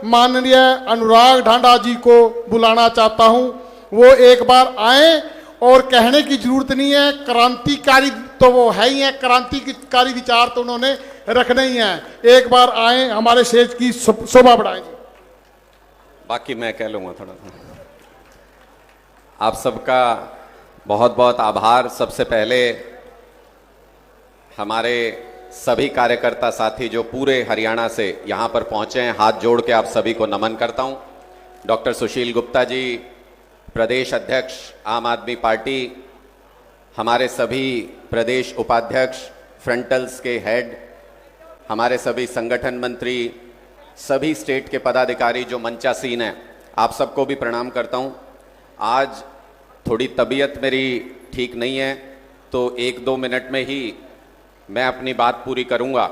माननीय अनुराग ढांडा जी को बुलाना चाहता हूं। वो एक बार आए, और कहने की जरूरत नहीं है, क्रांतिकारी तो वो है ही है, क्रांतिकारी विचार तो उन्होंने रखने ही हैं। एक बार आए, हमारे शेष की शोभा बढ़ाएं। बाकी मैं कह लूंगा थोड़ा। आप सबका बहुत बहुत आभार। सबसे पहले हमारे सभी कार्यकर्ता साथी जो पूरे हरियाणा से यहाँ पर पहुँचे हैं, हाथ जोड़ के आप सभी को नमन करता हूँ। डॉक्टर सुशील गुप्ता जी, प्रदेश अध्यक्ष आम आदमी पार्टी, हमारे सभी प्रदेश उपाध्यक्ष, फ्रंटल्स के हेड, हमारे सभी संगठन मंत्री, सभी स्टेट के पदाधिकारी जो मंचासीन हैं, आप सबको भी प्रणाम करता हूं। आज थोड़ी तबीयत मेरी ठीक नहीं है, तो 1-2 मिनट में ही मैं अपनी बात पूरी करूंगा।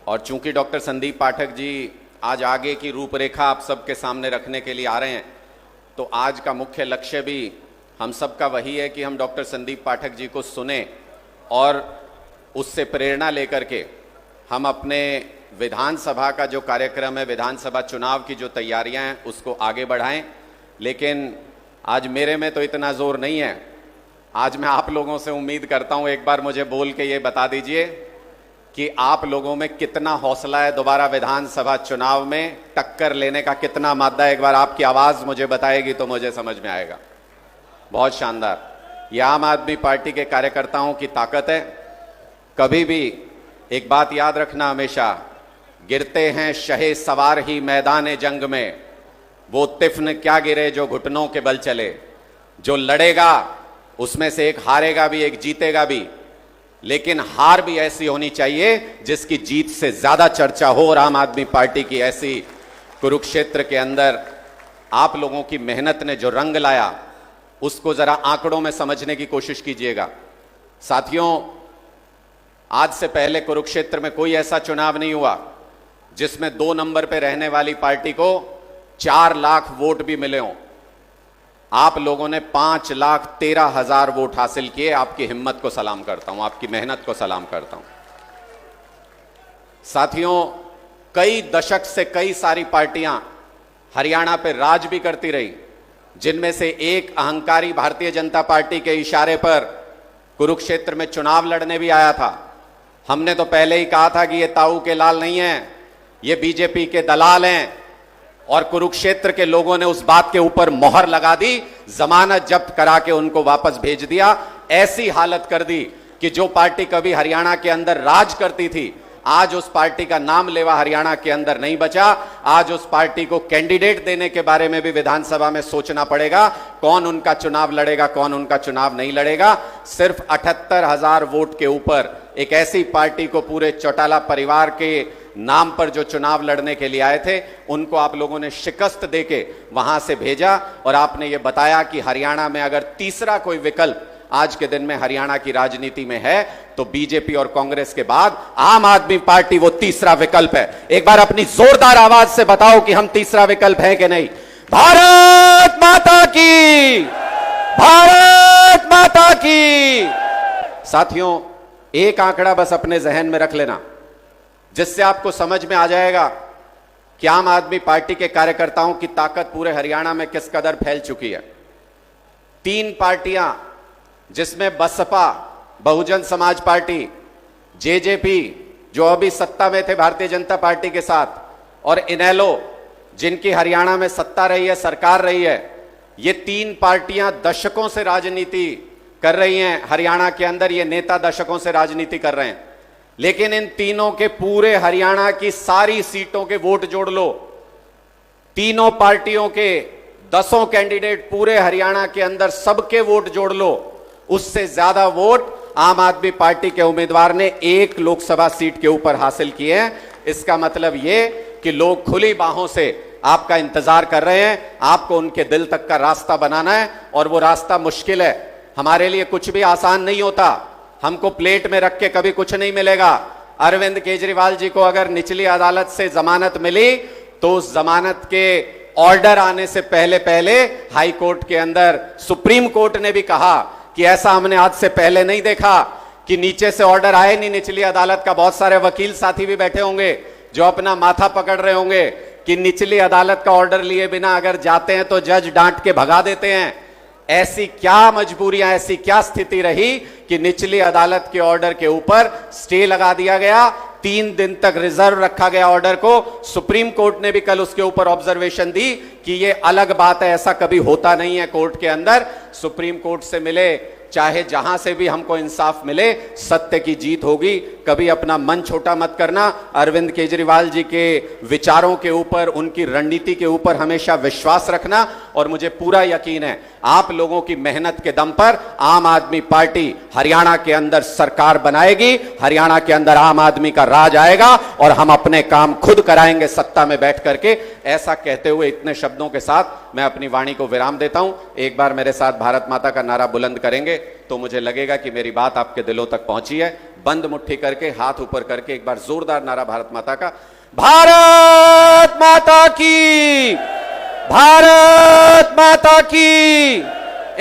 और चूंकि डॉक्टर संदीप पाठक जी आज आगे की रूपरेखा आप सबके सामने रखने के लिए आ रहे हैं, तो आज का मुख्य लक्ष्य भी हम सबका वही है कि हम डॉक्टर संदीप पाठक जी को सुने और उससे प्रेरणा लेकर के हम अपने विधानसभा का जो कार्यक्रम है, विधानसभा चुनाव की जो तैयारियां हैं, उसको आगे बढ़ाएं। लेकिन आज मेरे में तो इतना जोर नहीं है। आज मैं आप लोगों से उम्मीद करता हूं, एक बार मुझे बोल के ये बता दीजिए कि आप लोगों में कितना हौसला है दोबारा विधानसभा चुनाव में टक्कर लेने का, कितना मादा है। एक बार आपकी आवाज मुझे बताएगी तो मुझे समझ में आएगा। बहुत शानदार। ये आम आदमी पार्टी के कार्यकर्ताओं की ताकत है। कभी भी एक बात याद रखना, हमेशा गिरते हैं शहे सवार ही मैदान जंग में, वो तिफ्न क्या गिरे जो घुटनों के बल चले। जो लड़ेगा उसमें से एक हारेगा भी, एक जीतेगा भी, लेकिन हार भी ऐसी होनी चाहिए जिसकी जीत से ज्यादा चर्चा हो। और आम आदमी पार्टी की ऐसी कुरुक्षेत्र के अंदर आप लोगों की मेहनत ने जो रंग लाया, उसको जरा आंकड़ों में समझने की कोशिश कीजिएगा। साथियों, आज से पहले कुरुक्षेत्र में कोई ऐसा चुनाव नहीं हुआ जिसमें 2 नंबर पे रहने वाली पार्टी को 4 लाख वोट भी मिले हों। आप लोगों ने 5,13,000 वोट हासिल किए। आपकी हिम्मत को सलाम करता हूं, आपकी मेहनत को सलाम करता हूं। साथियों, कई दशक से कई सारी पार्टियां हरियाणा पे राज भी करती रही, जिनमें से एक अहंकारी भारतीय जनता पार्टी के इशारे पर कुरुक्षेत्र में चुनाव लड़ने भी आया था। हमने तो पहले ही कहा था कि ये ताऊ के लाल नहीं है, ये बीजेपी के दलाल हैं। और कुरुक्षेत्र के लोगों ने उस बात के ऊपर मोहर लगा दी, जमानत जब्त करा के उनको वापस भेज दिया। ऐसी हालत कर दी कि जो पार्टी कभी हरियाणा के अंदर राज करती थी, आज उस पार्टी का नाम लेवा हरियाणा के अंदर नहीं बचा। आज उस पार्टी को कैंडिडेट देने के बारे में भी विधानसभा में सोचना पड़ेगा, कौन उनका चुनाव लड़ेगा, कौन उनका चुनाव नहीं लड़ेगा। सिर्फ 78,000 वोट के ऊपर एक ऐसी पार्टी को पूरे चौटाला परिवार के नाम पर जो चुनाव लड़ने के लिए आए थे, उनको आप लोगों ने शिकस्त देके वहां से भेजा। और आपने ये बताया कि हरियाणा में अगर तीसरा कोई विकल्प आज के दिन में हरियाणा की राजनीति में है, तो बीजेपी और कांग्रेस के बाद आम आदमी पार्टी वो तीसरा विकल्प है। एक बार अपनी जोरदार आवाज से बताओ कि हम तीसरा विकल्प है कि नहीं। भारत माता की, भारत माता की। साथियों, एक आंकड़ा बस अपने जहन में रख लेना, जिससे आपको समझ में आ जाएगा कि आम आदमी पार्टी के कार्यकर्ताओं की ताकत पूरे हरियाणा में किस कदर फैल चुकी है। 3 पार्टियां, जिसमें बसपा, बहुजन समाज पार्टी, जेजेपी जो अभी सत्ता में थे भारतीय जनता पार्टी के साथ, और इनेलो जिनकी हरियाणा में सत्ता रही है, सरकार रही है, ये 3 पार्टियां दशकों से राजनीति कर रही हैं हरियाणा के अंदर। ये नेता दशकों से राजनीति कर रहे हैं, लेकिन इन तीनों के पूरे हरियाणा की सारी सीटों के वोट जोड़ लो, तीनों पार्टियों के 10 कैंडिडेट पूरे हरियाणा के अंदर सबके वोट जोड़ लो, उससे ज्यादा वोट आम आदमी पार्टी के उम्मीदवार ने 1 लोकसभा सीट के ऊपर हासिल किए हैं। इसका मतलब यह कि लोग खुली बाहों से आपका इंतजार कर रहे हैं। आपको उनके दिल तक का रास्ता बनाना है, और वो रास्ता मुश्किल है। हमारे लिए कुछ भी आसान नहीं होता। हमको प्लेट में रख के कभी कुछ नहीं मिलेगा। अरविंद केजरीवाल जी को अगर निचली अदालत से जमानत मिली, तो उस जमानत के ऑर्डर आने से पहले पहले हाई कोर्ट के अंदर सुप्रीम कोर्ट ने भी कहा कि ऐसा हमने आज से पहले नहीं देखा कि नीचे से ऑर्डर आए नहीं निचली अदालत का। बहुत सारे वकील साथी भी बैठे होंगे जो अपना माथा पकड़ रहे होंगे कि निचली अदालत का ऑर्डर लिए बिना अगर जाते हैं तो जज डांट के भगा देते हैं। ऐसी क्या मजबूरियां, ऐसी क्या स्थिति रही कि निचली अदालत के ऑर्डर के ऊपर स्टे लगा दिया गया, 3 दिन तक रिजर्व रखा गया ऑर्डर को। सुप्रीम कोर्ट ने भी कल उसके ऊपर ऑब्जर्वेशन दी कि यह अलग बात है, ऐसा कभी होता नहीं है कोर्ट के अंदर। सुप्रीम कोर्ट से मिले, चाहे जहां से भी हमको इंसाफ मिले, सत्य की जीत होगी। कभी अपना मन छोटा मत करना। अरविंद केजरीवाल जी के विचारों के ऊपर, उनकी रणनीति के ऊपर हमेशा विश्वास रखना। और मुझे पूरा यकीन है आप लोगों की मेहनत के दम पर आम आदमी पार्टी हरियाणा के अंदर सरकार बनाएगी, हरियाणा के अंदर आम आदमी का राज आएगा और हम अपने काम खुद कराएंगे सत्ता में बैठ करके। ऐसा कहते हुए इतने शब्दों के साथ मैं अपनी वाणी को विराम देता हूं। एक बार मेरे साथ भारत माता का नारा बुलंद करेंगे तो मुझे लगेगा कि मेरी बात आपके दिलों तक पहुंची है। बंद मुट्ठी करके, हाथ ऊपर करके एक बार जोरदार नारा भारत माता का। भारत माता की, भारत माता की,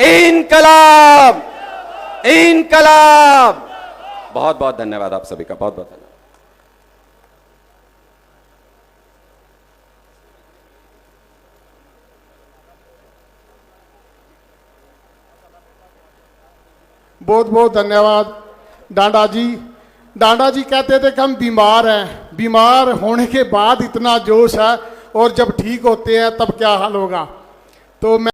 इनकलाब, इनकलाब। बहुत बहुत धन्यवाद आप सभी का, बहुत बहुत धन्यवाद। बहुत बहुत धन्यवाद डांडा जी। डांडा जी कहते थे कि हम बीमार हैं, बीमार होने के बाद इतना जोश है और जब ठीक होते हैं तब क्या हाल होगा। तो मैं